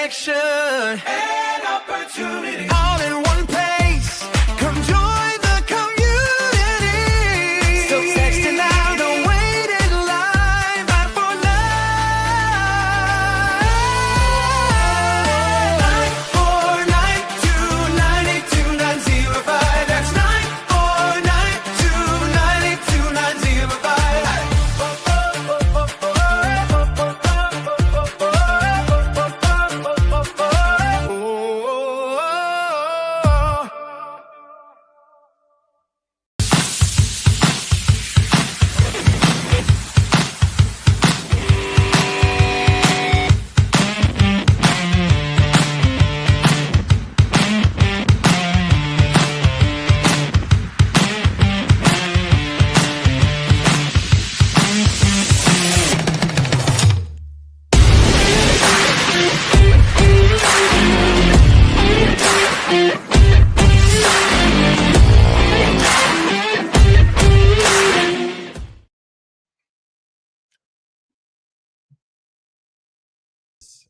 connection and opportunity. All in one place. Come join the community. So text it now, don't wait in line. Fight for life. 949-292-905. That's 949-292-905.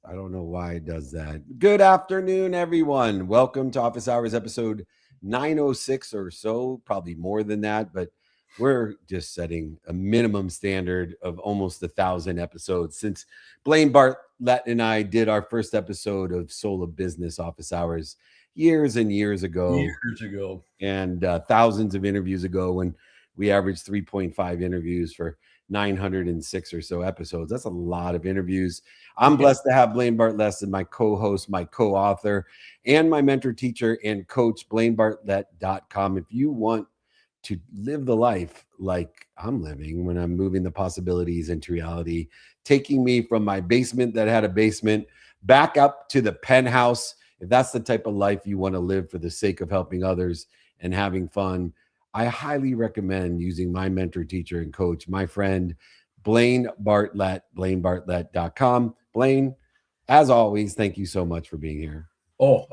I don't know why it does that. Good afternoon, everyone. Welcome to Office Hours episode 906 or so, probably more than that, but we're just setting a minimum standard of almost 1,000 episodes since Blaine Bartlett and I did our first episode of Soul of Business Office Hours years and years ago. And thousands of interviews ago when we averaged 3.5 interviews for 906 or so episodes. That's a lot of interviews. I'm blessed to have Blaine Bartlett as my co-host, my co-author, and my mentor, teacher, and coach, BlaineBartlett.com. If you want to live the life like I'm living when I'm moving the possibilities into reality, taking me from my basement that had a basement back up to the penthouse, if that's the type of life you want to live for the sake of helping others and having fun, I highly recommend using my mentor, teacher, and coach, my friend, Blaine Bartlett, BlaineBartlett.com. Blaine, as always, thank you so much for being here. Oh,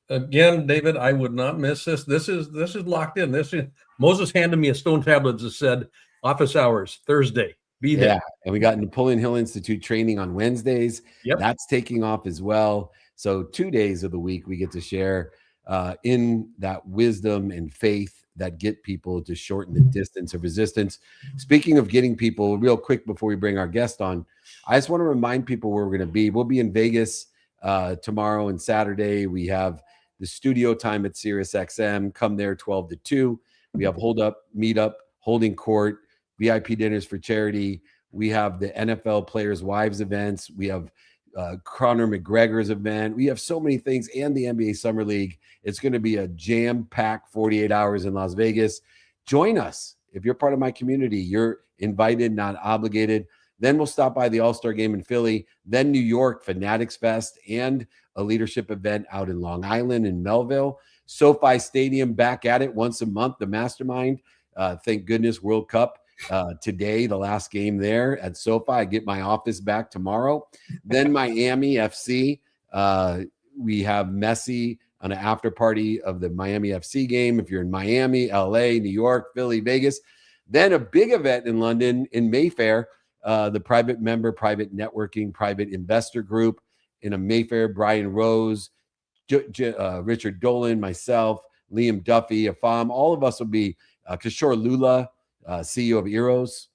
again, David, I would not miss this. This is locked in. Moses handed me a stone tablet that said office hours Thursday. Be there. Yeah, and we got Napoleon Hill Institute training on Wednesdays. Yep. That's taking off as well. So 2 days of the week we get to share in that wisdom and faith that get people to shorten the distance of resistance. Speaking of getting people, real quick before we bring our guest on, I just want to remind people where we're going to be. We'll be in Vegas tomorrow and Saturday. We have the studio time at SiriusXM. Come there 12 to 2. We have hold up, meet up, holding court, VIP dinners for charity. We have the NFL players' wives events. We have Conor McGregor's event. We have so many things, and the NBA Summer League. It's going to be a jam-packed 48 hours in Las Vegas. Join us. If you're part of my community, you're invited, not obligated. Then we'll stop by the All-Star Game in Philly, then New York Fanatics Fest, and a leadership event out in Long Island and Melville. SoFi Stadium back at it once a month, the Mastermind. Thank goodness World Cup. Today, the last game there at SoFi. I get my office back tomorrow. Then Miami FC. We have Messi on an after party of the Miami FC game. If you're in Miami, LA, New York, Philly, Vegas. Then a big event in London in Mayfair, the private member, private networking, private investor group in a Mayfair, Brian Rose, Richard Dolan, myself, Liam Duffy, Afam. All of us will be Kishore Lula, CEO of Eros.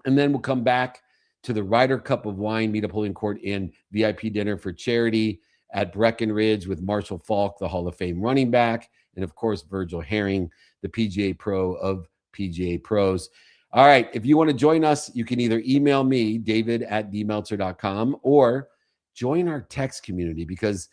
And then we'll come back to the Ryder Cup of Wine, meet up Holding Court, and VIP dinner for charity at Breckenridge with Marshall Falk, the Hall of Fame running back, and of course, Virgil Herring, the PGA Pro of PGA Pros. All right, if you want to join us, you can either email me, david@dmeltzer.com, or join our text community, because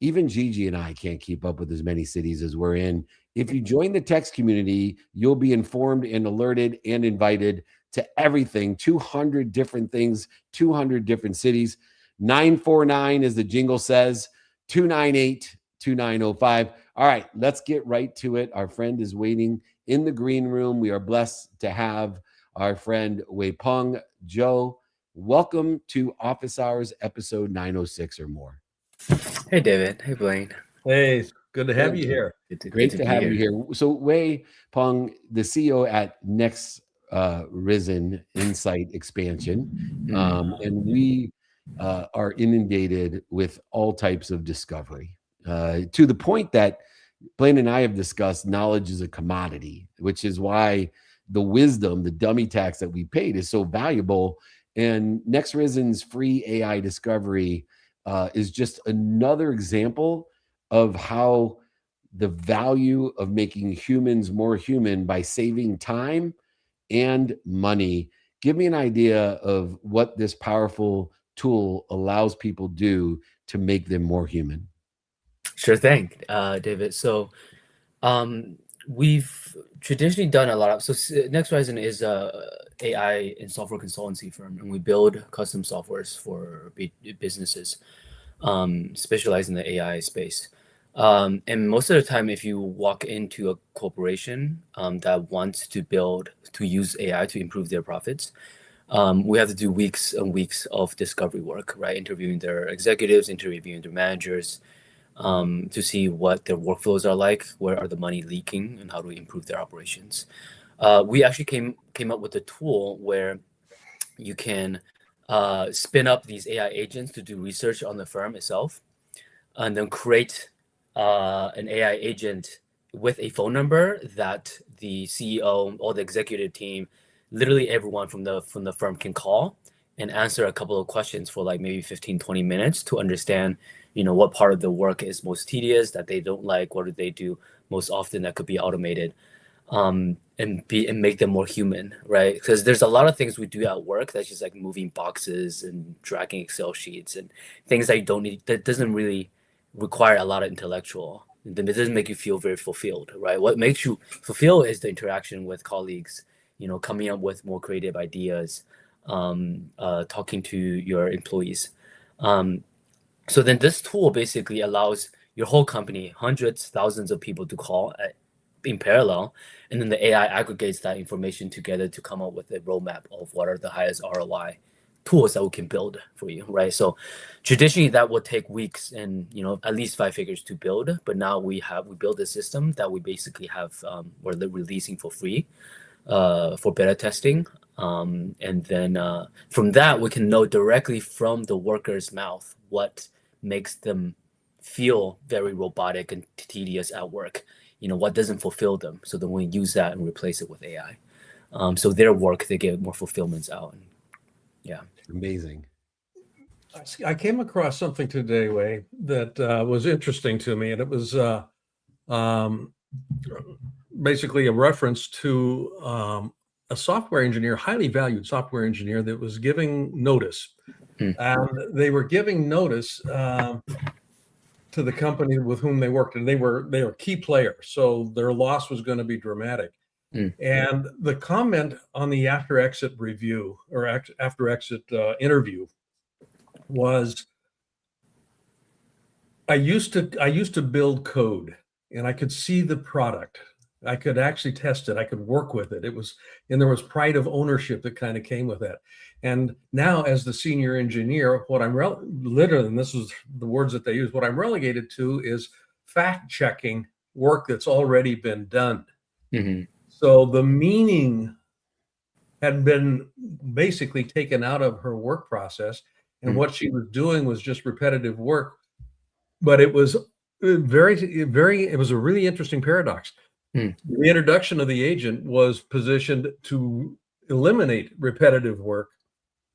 even Gigi and I can't keep up with as many cities as we're in. If you join the text community, you'll be informed and alerted and invited to everything, 200 different things, 200 different cities. 949, as the jingle says, 298-2905. All right, let's get right to it. Our friend is waiting in the green room. We are blessed to have our friend Weipeng. Zhuo, welcome to Office Hours episode 906 or more. Hey, David. Hey, Blaine. Hey, good to have you here. Great to have you here. So Weipeng, the CEO at Nexrizen Insight Expansion, and we are inundated with all types of discovery, to the point that Blaine and I have discussed knowledge is a commodity, which is why the wisdom, the dummy tax that we paid is so valuable. And Nexrizen's free AI discovery is just another example of how the value of making humans more human by saving time and money. Give me an idea of what this powerful tool allows people do to make them more human. Sure thing, David. So we've traditionally done a lot of, Nexrizen is a AI and software consultancy firm, and we build custom softwares for businesses specialized in the AI space. And most of the time, if you walk into a corporation that wants to use AI to improve their profits, we have to do weeks and weeks of discovery work, right? Interviewing their executives, interviewing their managers, to see what their workflows are like, where are the money leaking, and how do we improve their operations. We actually came up with a tool where you can spin up these AI agents to do research on the firm itself, and then create an AI agent with a phone number that the CEO or the executive team, literally everyone from the firm can call and answer a couple of questions for like maybe 15-20 minutes to understand, what part of the work is most tedious that they don't like, what do they do most often that could be automated, and make them more human, right? Because there's a lot of things we do at work that's just like moving boxes and dragging Excel sheets and things that you don't need, that doesn't really require a lot of intellectual. Then it doesn't make you feel very fulfilled, right? What makes you fulfilled is the interaction with colleagues, coming up with more creative ideas, talking to your employees. So then this tool basically allows your whole company, hundreds, thousands of people to call in parallel, and then the AI aggregates that information together to come up with a roadmap of what are the highest ROI tools that we can build for you, right? So traditionally that would take weeks and at least 5 figures to build, but now we built a system that we basically have we're releasing for free for beta testing, and then from that we can know directly from the worker's mouth what makes them feel very robotic and tedious at work, what doesn't fulfill them, so then we use that and replace it with AI, so their work, they get more fulfillments out. And yeah, Amazing. I came across something today, Wei, that was interesting to me, and it was basically a reference to a software engineer, highly valued software engineer, that was giving notice. And they were giving notice to the company with whom they worked, and they were key players, so their loss was going to be dramatic. And the comment on the after exit review or after exit interview was, I used to build code, and I could see the product. I could actually test it. I could work with it. And there was pride of ownership that kind of came with that. And now, as the senior engineer, what I'm literally, and this is the words that they use, what I'm relegated to is fact checking work that's already been done. So the meaning had been basically taken out of her work process, and what she was doing was just repetitive work. But it was it was a really interesting paradox. The introduction of the agent was positioned to eliminate repetitive work,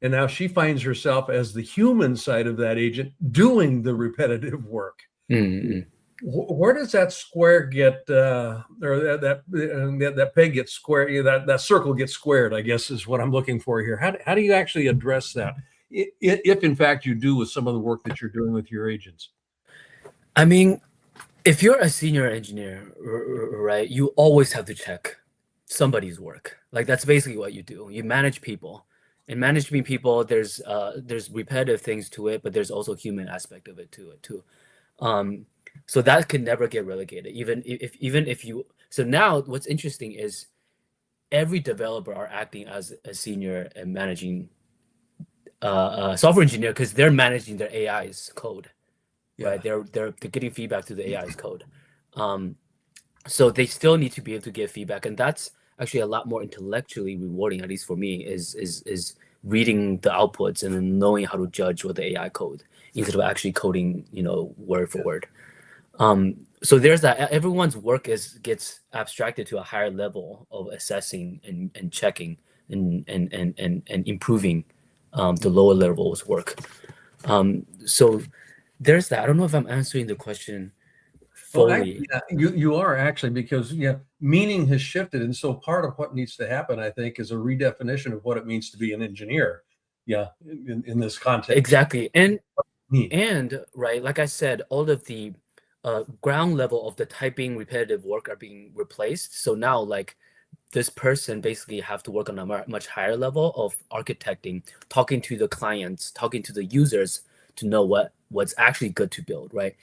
and now she finds herself as the human side of that agent doing the repetitive work. Where does that square get, or that peg gets square? That circle gets squared, I guess, is what I'm looking for here. How do you actually address that, if in fact you do, with some of the work that you're doing with your agents? I mean, if you're a senior engineer, right, you always have to check somebody's work. Like, that's basically what you do. You manage people, and managing people, there's repetitive things to it, but there's also human aspect of it too. So that can never get relegated, even if you. So now what's interesting is every developer are acting as a senior and managing software engineer, because they're managing their AI's code. Right, they're getting feedback to the AI's code, so they still need to be able to give feedback, and that's actually a lot more intellectually rewarding, at least for me. Is reading the outputs and then knowing how to judge what the AI code instead of actually coding, word for word. So there's that. Everyone's work gets abstracted to a higher level of assessing and checking and improving the lower levels work. So there's that. I don't know if I'm answering the question fully. You are actually, because meaning has shifted, and so part of what needs to happen, I think, is a redefinition of what it means to be an engineer. In this context. Exactly, and right, like I said, all of the ground level of the typing repetitive work are being replaced. So now, like, this person basically have to work on a much higher level of architecting, talking to the clients, talking to the users to know what's actually good to build, right?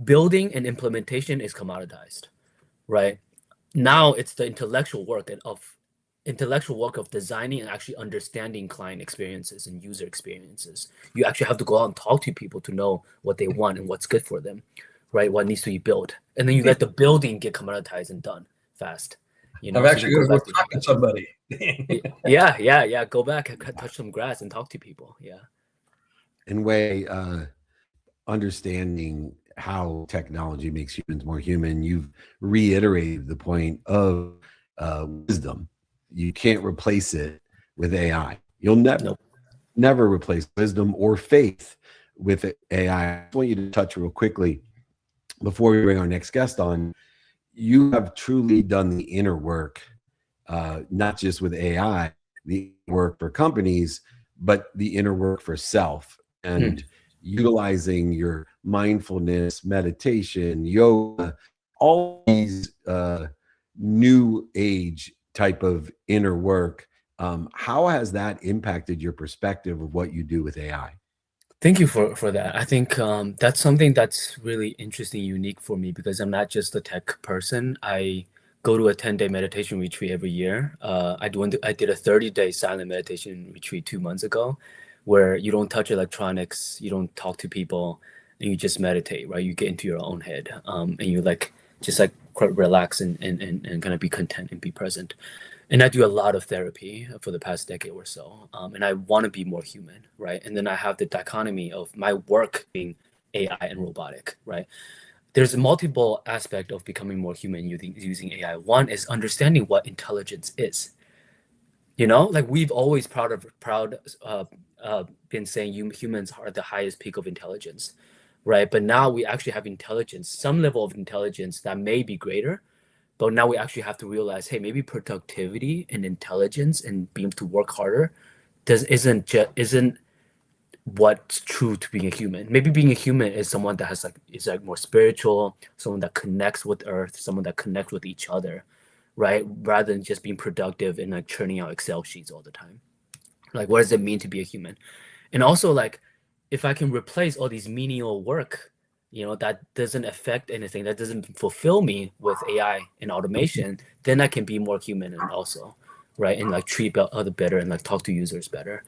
Building and implementation is commoditized, right? Now it's the intellectual work of designing and actually understanding client experiences and user experiences. You actually have to go out and talk to people to know what they want and what's good for them, right? What needs to be built. And then you let the building get commoditized and done fast. I've actually got to go talk to somebody. Yeah. Go back, touch some grass and talk to people. Yeah. In way, understanding how technology makes humans more human, you've reiterated the point of wisdom. You can't replace it with AI. You'll never replace wisdom or faith with AI. I want you to touch real quickly before we bring our next guest on. You have truly done the inner work, not just with AI, the work for companies, but the inner work for self, and utilizing your mindfulness, meditation, yoga, all these new age type of inner work. How has that impacted your perspective of what you do with AI? Thank you for that. I think that's something that's really interesting, unique for me, because I'm not just a tech person. I go to a 10-day meditation retreat every year. I did a 30-day silent meditation retreat 2 months ago, where you don't touch electronics, you don't talk to people, and you just meditate, right? You get into your own head, and you just relax and kind of be content and be present. And I do a lot of therapy for the past decade or so, and I want to be more human, right? And then I have the dichotomy of my work being AI and robotic, right? There's a multiple aspect of becoming more human using AI. One is understanding what intelligence is. Like, we've always been saying humans are the highest peak of intelligence, right? But now we actually have intelligence, some level of intelligence that may be greater. But now we actually have to realize, hey, maybe productivity and intelligence and being able to work harder isn't what's true to being a human. Maybe being a human is someone that is more spiritual, someone that connects with Earth, someone that connects with each other, right? Rather than just being productive and churning out Excel sheets all the time. Like, what does it mean to be a human? And also, if I can replace all these menial work, that doesn't affect anything, that doesn't fulfill me with AI and automation, then I can be more human and also, right? And treat other better and talk to users better.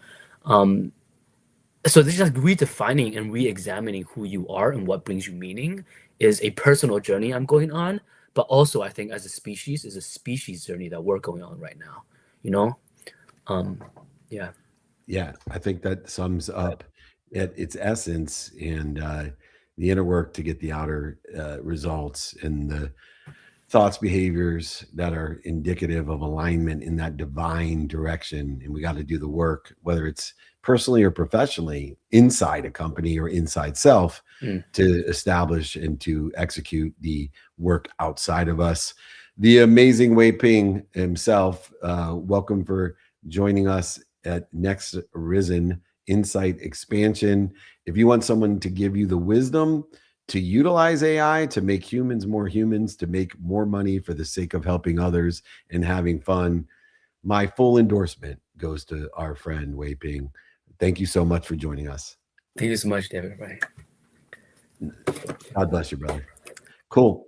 So this is redefining and re-examining who you are and what brings you meaning is a personal journey I'm going on, but also I think as a species is a species journey that we're going on right now, Yeah, I think that sums up at its essence, and the inner work to get the outer results, and the thoughts, behaviors that are indicative of alignment in that divine direction. And we got to do the work, whether it's personally or professionally, inside a company or inside self, to establish and to execute the work outside of us. The amazing Weipeng himself, welcome for joining us at Nexrizen Insight Expansion. If you want someone to give you the wisdom to utilize AI to make humans more humans, to make more money for the sake of helping others and having fun, my full endorsement goes to our friend Weipeng. Thank you so much for joining us. Thank you so much, David. Bye. God bless you, brother. Cool.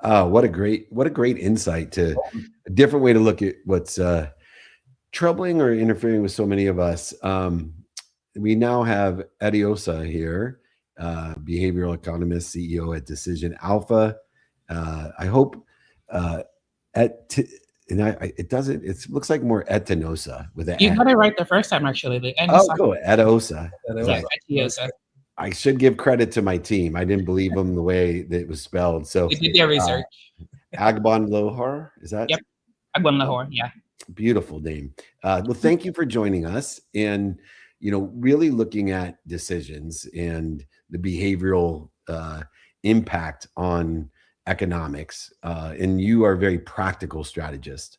What a great insight to a different way to look at what's troubling or interfering with so many of us. We now have Adiosa here, behavioral economist, CEO at Decision Alpha. I hope and it doesn't. It looks like more etinosa with an. You got it right the first time, actually. The end Oh, cool. Etosa. yeah, Etiosa. I should give credit to my team. I didn't believe them the way that it was spelled. So They did their research. Agbon Lohar, is that? Yep. Agbon Lahore, yeah. Beautiful name. Well, thank you for joining us, and really looking at decisions and the behavioral impact on economics. And you are a very practical strategist,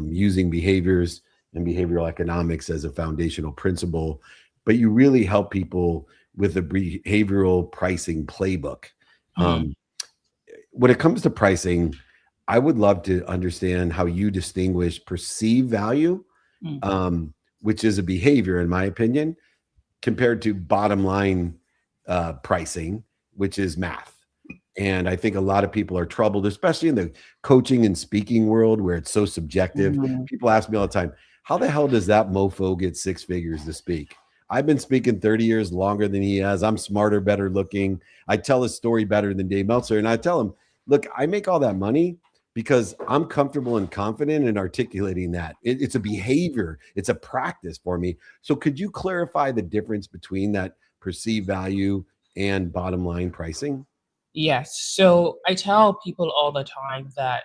using behaviors and behavioral economics as a foundational principle, but you really help people with a behavioral pricing playbook. When it comes to pricing, I would love to understand how you distinguish perceived value, which is a behavior, in my opinion, compared to bottom line pricing, which is math. And I think a lot of people are troubled, especially in the coaching and speaking world where it's so subjective. People ask me all the time, how the hell does that mofo get 6 figures to speak? I've been speaking 30 years longer than he has. I'm smarter, better looking. I tell a story better than Dave Meltzer. And I tell him, look, I make all that money because I'm comfortable and confident in articulating that. It's a behavior. It's a practice for me. So could you clarify the difference between that perceived value and bottom line pricing? Yes. So I tell people all the time that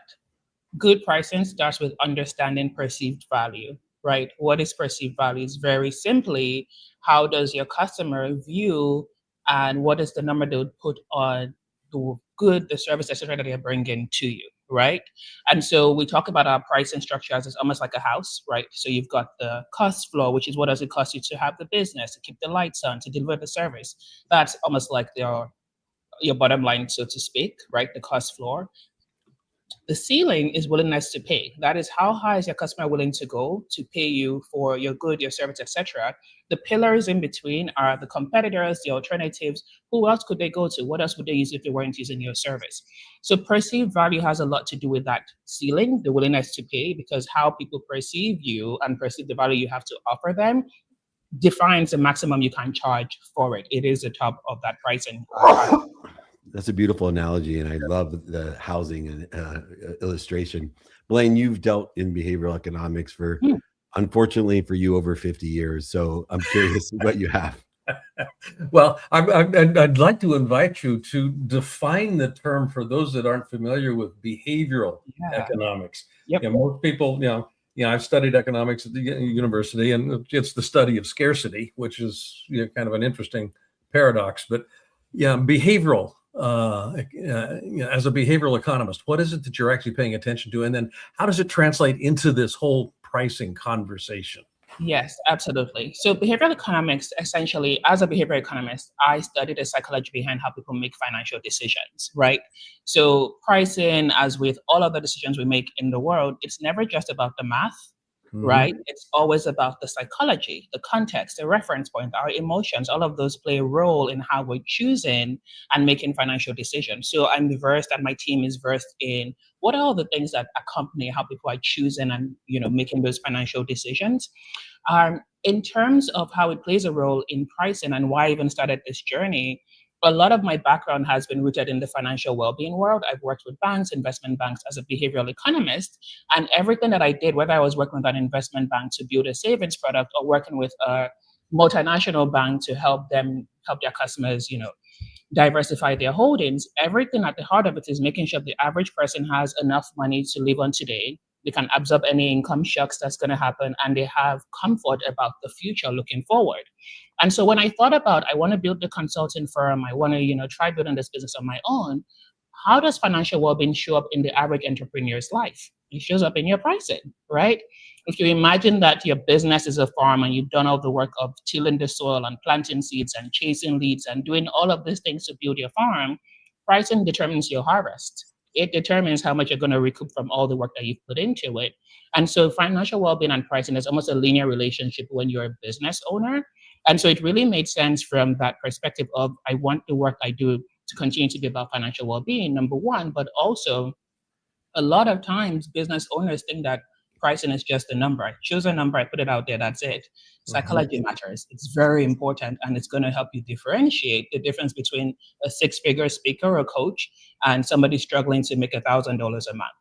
good pricing starts with understanding perceived value, right? What is perceived value? Is very simply, how does your customer view and what is the number they would put on the good, the service, etc. that they're bringing to you, right? And so we talk about our pricing structure as it's almost like a house, right? So you've got the cost floor, which is what does it cost you to have the business, to keep the lights on, to deliver the service. That's almost like your bottom line, so to speak, right? The cost floor. The ceiling is willingness to pay. That is, how high is your customer willing to go to pay you for your good, your service, etc. The pillars in between are the competitors, the alternatives. Who else could they go to? What else would they use if they weren't using your service? So perceived value has a lot to do with that ceiling, the willingness to pay, because how people perceive you and perceive the value you have to offer them defines the maximum you can charge for it. It is the top of that pricing. That's a beautiful analogy, and I love the housing and illustration. Blaine, you've dealt in behavioral economics for, unfortunately for you, over 50 years. So I'm curious what you have. Well, I'd like to invite you to define the term for those that aren't familiar with behavioral economics. Yep. Most people, I've studied economics at the university, and it's the study of scarcity, which is kind of an interesting paradox. But behavioral. As a behavioral economist, what is it that you're actually paying attention to? And then how does it translate into this whole pricing conversation? Yes, absolutely. So behavioral economics, essentially, as a behavioral economist, I study the psychology behind how people make financial decisions, right? So pricing, as with all other decisions we make in the world, it's never just about the math, right? It's always about the psychology, the context, the reference point, our emotions. All of those play a role in how we're choosing and making financial decisions. So I'm versed, and my team is versed in what are all the things that accompany how people are choosing and making those financial decisions. In terms of how it plays a role in pricing and why I even started this journey, a lot of my background has been rooted in the financial well-being world. I've worked with banks, investment banks as a behavioral economist, and everything that I did, whether I was working with an investment bank to build a savings product or working with a multinational bank to help their customers, diversify their holdings, everything at the heart of it is making sure the average person has enough money to live on today. They can absorb any income shocks that's going to happen, and they have comfort about the future looking forward. And so when I thought about, I want to build the consulting firm, I want to, try building this business on my own, how does financial well-being show up in the average entrepreneur's life? It shows up in your pricing, right? If you imagine that your business is a farm and you've done all the work of tilling the soil and planting seeds and chasing leads and doing all of these things to build your farm, pricing determines your harvest. It determines how much you're going to recoup from all the work that you've put into it. And so financial well-being and pricing is almost a linear relationship when you're a business owner. And so it really made sense from that perspective of, I want the work I do to continue to be about financial well-being, number one, but also a lot of times business owners think that pricing is just a number. I choose a number, I put it out there, that's it. Psychology matters. It's very important, and it's going to help you differentiate the difference between a six-figure speaker or coach and somebody struggling to make $1,000 a month.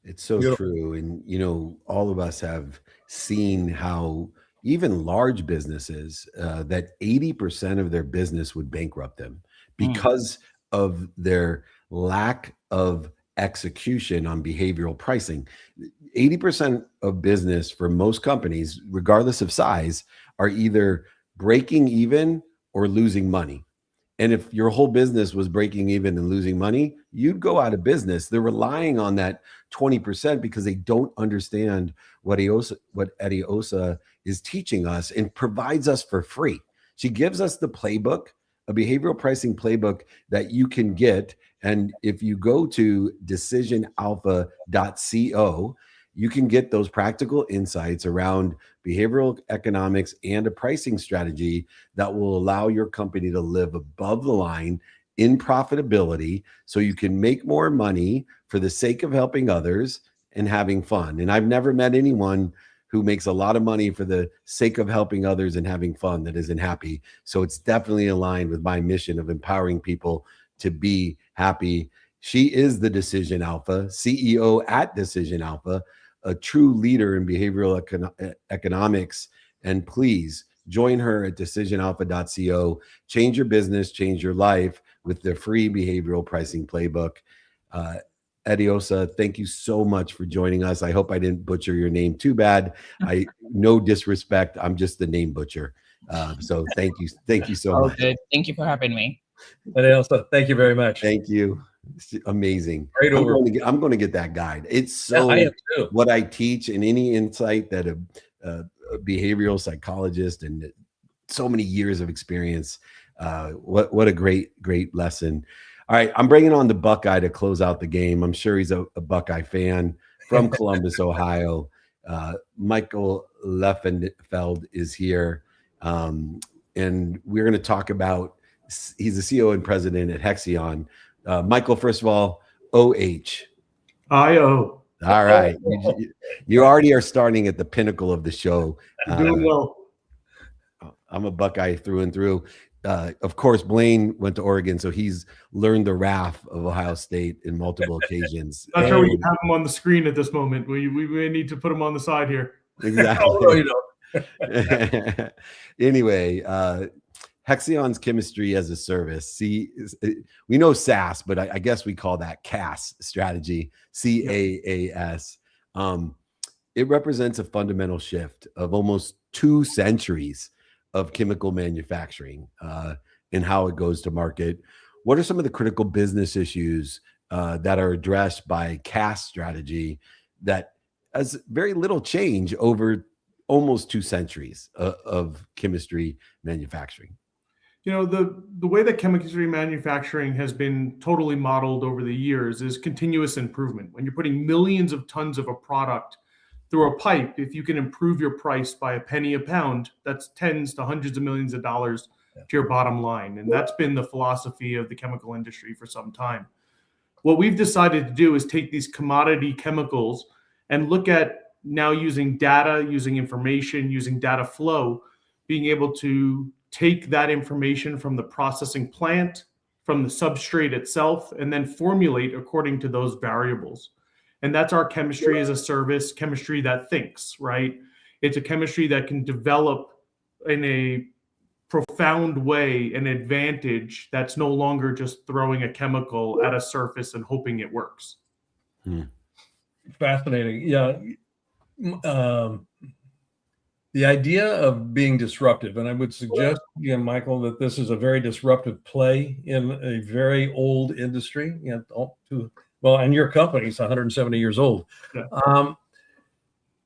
It's so Beautiful. true. And, all of us have seen how even large businesses, that 80% of their business would bankrupt them Mm. because of their lack of execution on behavioral pricing. 80% of business for most companies, regardless of size, are either breaking even or losing money. And if your whole business was breaking even and losing money, you'd go out of business. They're relying on that 20% because they don't understand what Adiosa is teaching us and provides us for free. She gives us the playbook, a behavioral pricing playbook that you can get. And if you go to decisionalpha.co, you can get those practical insights around behavioral economics and a pricing strategy that will allow your company to live above the line in profitability so you can make more money for the sake of helping others and having fun. And I've never met anyone who makes a lot of money for the sake of helping others and having fun that isn't happy. So it's definitely aligned with my mission of empowering people to be happy. She is the Decision Alpha, CEO at Decision Alpha, a true leader in behavioral economics. And please join her at decisionalpha.co. Change your business, change your life with the free behavioral pricing playbook. Adiosa, thank you so much for joining us. I hope I didn't butcher your name too bad. No disrespect. I'm just the name butcher. So thank you so much. Good. Thank you for having me. Adiosa, thank you very much. Thank you. It's amazing. Great overview. I'm going to get that guide. It's Yeah, so I am too. what I teach, and any insight that a behavioral psychologist and so many years of experience. What a great lesson. All right, I'm bringing on the Buckeye to close out the game. I'm sure he's a Buckeye fan from Columbus, Ohio. Michael Leffenfeld is here, and we're going to talk about. He's the CEO and president at Hexion. Michael, first of all, OH. IO. All right. You already are starting at the pinnacle of the show. Doing well. I'm a Buckeye through and through. Of course, Blaine went to Oregon, so he's learned the wrath of Ohio State in multiple occasions. Not sure we can have him on the screen at this moment. We may need to put him on the side here. Exactly. Oh, no, you don't. Anyway, Hexion's chemistry as a service. See, we know SaaS, but I guess we call that CAS strategy, CAAS. It represents a fundamental shift of almost 2 centuries of chemical manufacturing and how it goes to market. What are some of the critical business issues that are addressed by CAS strategy that has very little change over almost 2 centuries of chemistry manufacturing? You know, the way that chemistry manufacturing has been totally modeled over the years is continuous improvement. When you're putting millions of tons of a product through a pipe, if you can improve your price by a penny a pound, that's tens to hundreds of millions of dollars to your bottom line. And that's been the philosophy of the chemical industry for some time. What we've decided to do is take these commodity chemicals and look at now using data, using information, using data flow, being able to take that information from the processing plant, from the substrate itself, and then formulate according to those variables. And that's our chemistry as a service, chemistry that thinks, right? It's a chemistry that can develop in a profound way an advantage that's no longer just throwing a chemical at a surface and hoping it works. Fascinating. Yeah. The idea of being disruptive, and I would suggest, Michael, that this is a very disruptive play in a very old industry. And your company's 170 years old. Yeah.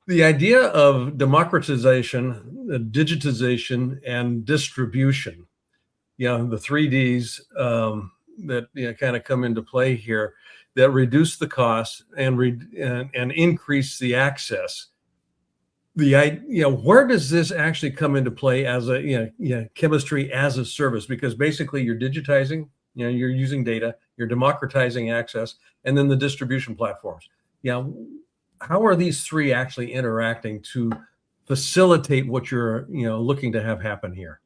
The idea of democratization, digitization, and distribution, the 3Ds that kind of come into play here, that reduce the cost and increase the access. Where does this actually come into play as a chemistry as a service? Because basically you're digitizing, you're using data, you're democratizing access, and then the distribution platforms. How are these 3 actually interacting to facilitate what you're looking to have happen here?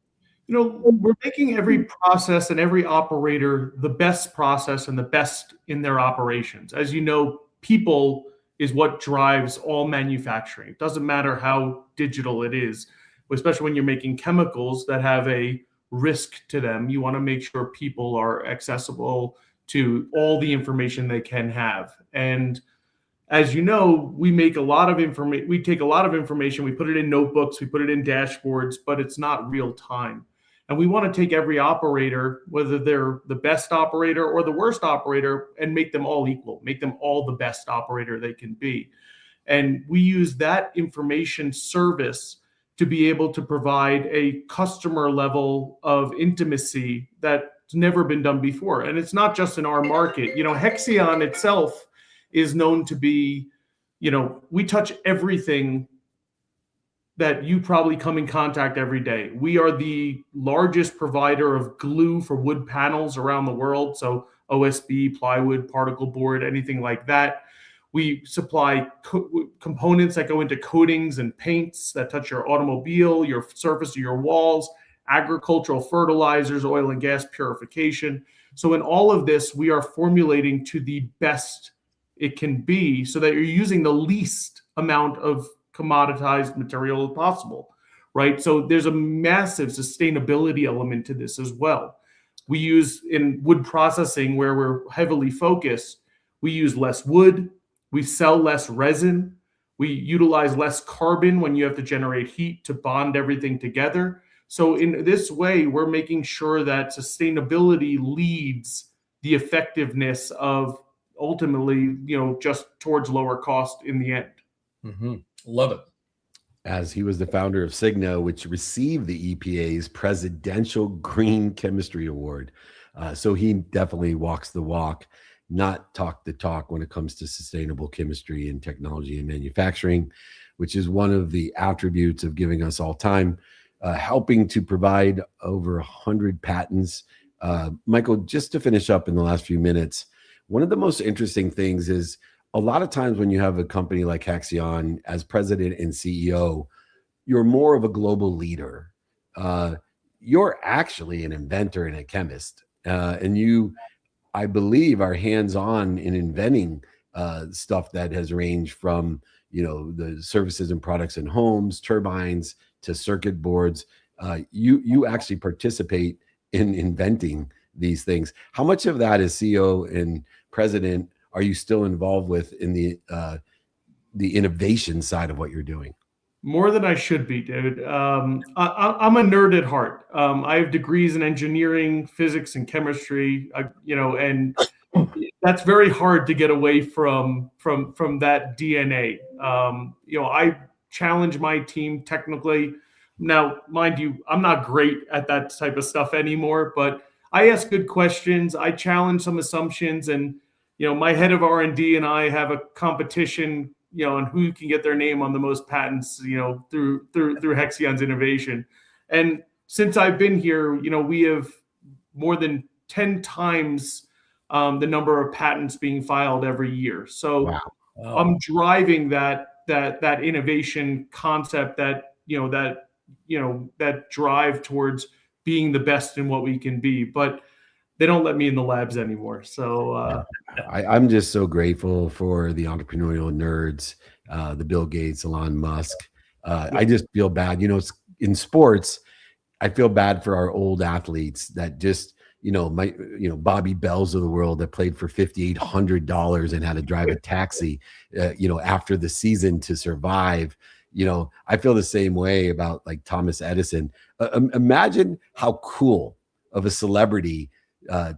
We're making every process and every operator the best process and the best in their operations. As you know, people is what drives all manufacturing. It doesn't matter how digital it is, especially when you're making chemicals that have a risk to them. You want to make sure people are accessible to all the information they can have. And as you know, we make a lot of information. We take a lot of information, we put it in notebooks, we put it in dashboards, but it's not real time. And we want to take every operator, whether they're the best operator or the worst operator, and make them all equal, make them all the best operator they can be. And we use that information service to be able to provide a customer level of intimacy that's never been done before. And it's not just in our market. Hexion itself is known to be, we touch everything that you probably come in contact every day. We are the largest provider of glue for wood panels around the world. So OSB, plywood, particle board, anything like that. We supply components that go into coatings and paints that touch your automobile, your surface of your walls, agricultural fertilizers, oil and gas purification. So in all of this, we are formulating to the best it can be so that you're using the least amount of commoditized material possible, right? So there's a massive sustainability element to this as well. We use in wood processing, where we're heavily focused, we use less wood, we sell less resin, we utilize less carbon when you have to generate heat to bond everything together. So in this way, we're making sure that sustainability leads the effectiveness of ultimately, just towards lower cost in the end. Mm-hmm. Love it. As he was the founder of Cigna, which received the EPA's Presidential Green Chemistry Award. So he definitely walks the walk, not talk the talk when it comes to sustainable chemistry and technology and manufacturing, which is one of the attributes of giving us all time, helping to provide over 100 patents. Michael, just to finish up in the last few minutes, one of the most interesting things is a lot of times when you have a company like Hexion as president and CEO, you're more of a global leader. You're actually an inventor and a chemist. And you, I believe, are hands-on in inventing stuff that has ranged from, the services and products in homes, turbines, to circuit boards. You actually participate in inventing these things. How much of that as CEO and president are you still involved with in the innovation side of what you're doing? More than I should be, David. I'm a nerd at heart. I have degrees in engineering, physics, and chemistry. And that's very hard to get away from that DNA. I challenge my team technically. Now, mind you, I'm not great at that type of stuff anymore, but I ask good questions. I challenge some assumptions, and my head of R&D and I have a competition, on who can get their name on the most patents, through Hexion's innovation. And since I've been here, we have more than 10 times the number of patents being filed every year. So Wow. I'm driving that innovation concept, that drive towards being the best in what we can be. But they don't let me in the labs anymore. So I'm just so grateful for the entrepreneurial nerds, the Bill Gates, Elon Musk. I just feel bad, in sports, I feel bad for our old athletes that just, Bobby Bells of the world that played for $5,800 and had to drive a taxi, after the season to survive. I feel the same way about like Thomas Edison. Imagine how cool of a celebrity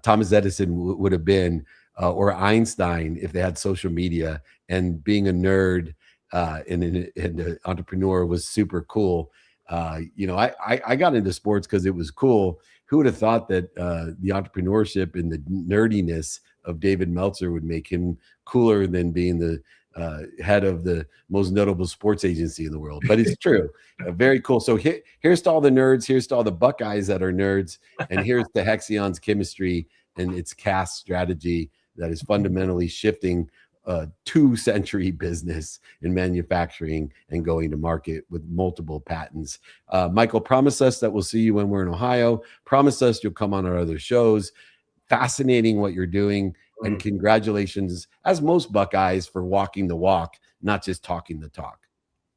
Thomas Edison would have been, or Einstein, if they had social media, and being a nerd and an entrepreneur was super cool. I got into sports because it was cool. Who would have thought that the entrepreneurship and the nerdiness of David Meltzer would make him cooler than being the head of the most notable sports agency in the world? But it's true. Very cool. So here's to all the nerds. Here's to all the Buckeyes that are nerds. And here's to Hexion's chemistry and its cast strategy that is fundamentally shifting a 2-century business in manufacturing and going to market with multiple patents. Michael, promise us that we'll see you when we're in Ohio. Promise us you'll come on our other shows. Fascinating what you're doing. And congratulations, as most Buckeyes, for walking the walk, not just talking the talk.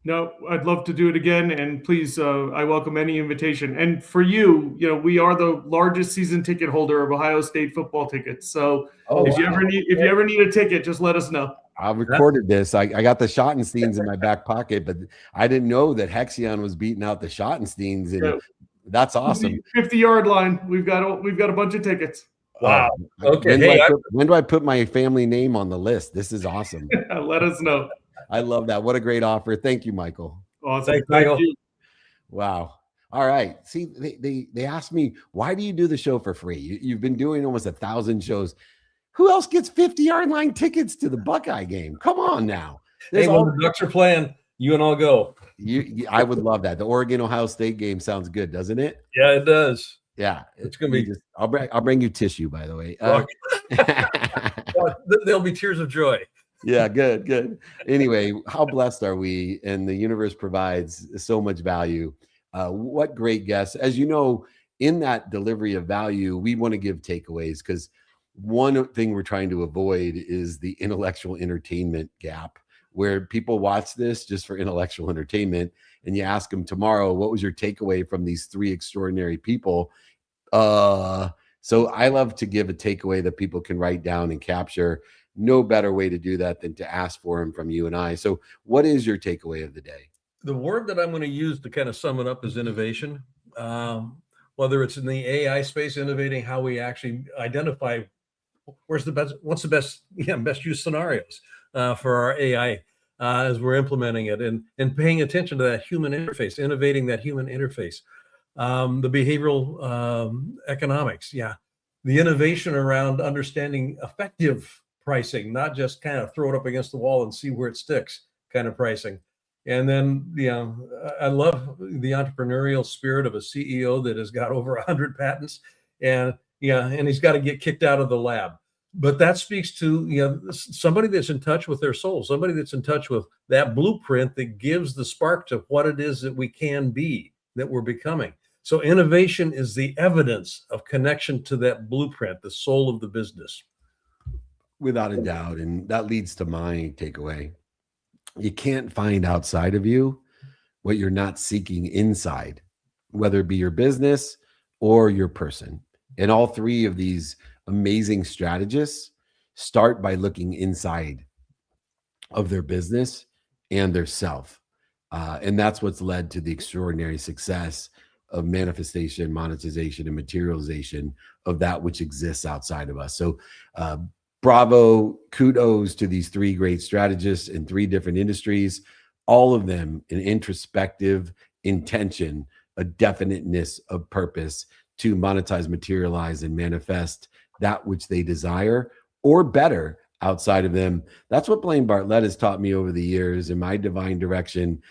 No, I'd love to do it again, and please, I welcome any invitation. And for you, we are the largest season ticket holder of Ohio State football tickets. So if you ever need a ticket, just let us know. I recorded this. I got the Schottensteins in my back pocket, but I didn't know that Hexion was beating out the Schottensteins, and that's awesome. 50-yard line. We've got a bunch of tickets. Wow. Okay. When do I put my family name on the list? This is awesome. Let us know. I love that. What a great offer. Thank you, Michael. Awesome. Thanks, Michael. Thank you. Wow. All right. See, they asked me, why do you do the show for free? You've been doing almost 1,000 shows. Who else gets 50-yard line tickets to the Buckeye game? Come on now. Hey, when the Ducks are playing, you and I'll go. I would love that. The Oregon-Ohio State game sounds good, doesn't it? Yeah, it does. Yeah, it's gonna be. I'll bring you tissue, by the way. There'll be tears of joy. Yeah, good. Anyway, how blessed are we? And the universe provides so much value. What great guests. As you know, in that delivery of value, we want to give takeaways, because one thing we're trying to avoid is the intellectual entertainment gap, where people watch this just for intellectual entertainment, and you ask them tomorrow, what was your takeaway from these three extraordinary people? So I love to give a takeaway that people can write down and capture. No better way to do that than to ask for them from you and I. So what is your takeaway of the day? The word that I'm going to use to kind of sum it up is innovation. Whether it's in the AI space, innovating how we actually identify what's the best use scenarios for our AI as we're implementing it, and paying attention to that human interface, innovating that human interface. The behavioral economics, the innovation around understanding effective pricing, not just kind of throw it up against the wall and see where it sticks kind of pricing. And then, I love the entrepreneurial spirit of a CEO that has got over 100 patents, and he's got to get kicked out of the lab. But that speaks to, somebody that's in touch with their soul, somebody that's in touch with that blueprint that gives the spark to what it is that we can be, that we're becoming. So innovation is the evidence of connection to that blueprint, the soul of the business. Without a doubt. And that leads to my takeaway. You can't find outside of you what you're not seeking inside, whether it be your business or your person. And all three of these amazing strategists start by looking inside of their business and their self. And that's what's led to the extraordinary success of manifestation, monetization, and materialization of that which exists outside of us. So bravo, kudos to these three great strategists in three different industries, all of them an introspective intention, a definiteness of purpose to monetize, materialize, and manifest that which they desire or better outside of them. That's what Blaine Bartlett has taught me over the years in my divine direction,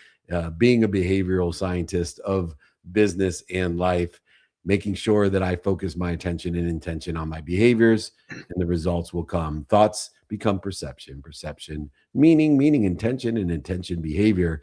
being a behavioral scientist of business and life, making sure that I focus my attention and intention on my behaviors, and the results will come. Thoughts become perception, perception, meaning, intention, and intention, behavior.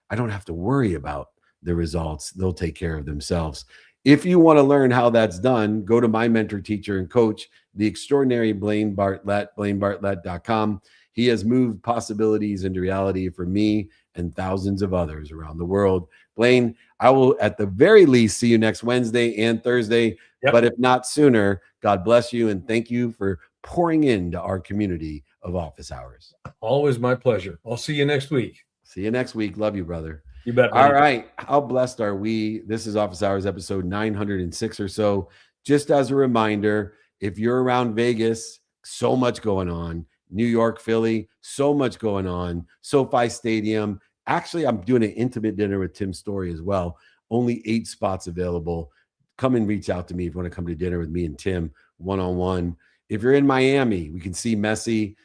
I don't have to worry about the results. They'll take care of themselves. If you want to learn how that's done, go to my mentor, teacher, and coach, the extraordinary Blaine Bartlett, blainebartlett.com. He has moved possibilities into reality for me and thousands of others around the world. Blaine, I will at the very least see you next Wednesday and Thursday, but if not sooner, God bless you and thank you for pouring into our community of office hours. Always my pleasure. I'll see you next week. See you next week. Love you, brother. You bet. All right. How blessed are we? This is Office Hours episode 906 or so. Just as a reminder, if you're around Vegas, so much going on. New York, Philly, so much going on. SoFi Stadium. Actually, I'm doing an intimate dinner with Tim Story as well. Only 8 spots available. Come and reach out to me if you want to come to dinner with me and Tim one-on-one. If you're in Miami, we can see Messi.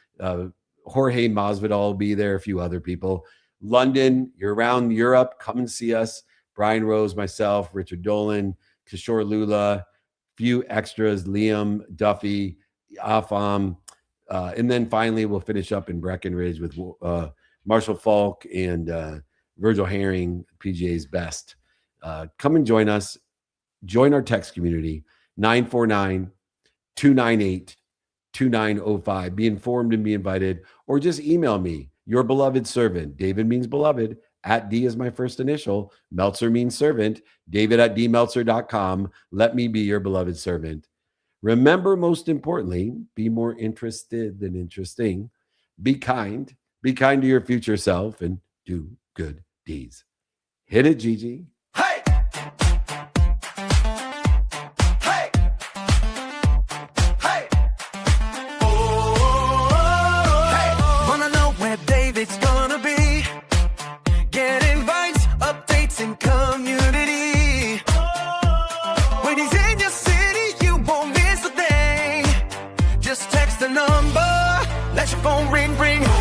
Jorge Masvidal will be there, a few other people. London, you're around Europe, come and see us. Brian Rose, myself, Richard Dolan, Kishore Lula, few extras, Liam, Duffy, Afam. And then finally, we'll finish up in Breckenridge with Marshall Falk and Virgil Herring, PGA's best. Come and join us. Join our text community, 949-298-2888. 2905. Be informed and be invited, or just email me, your beloved servant. David means beloved. At D is my first initial. Meltzer means servant. David at dmeltzer.com. Let me be your beloved servant. Remember, most importantly, be more interested than interesting. Be kind. Be kind to your future self and do good deeds. Hit it, Gigi. Hey! Hey! Hey! Oh, hey! Wanna know where David's gonna be? Get invites, updates, and community. When he's in your city, you won't miss a thing. Just text the number, let your phone ring, ring.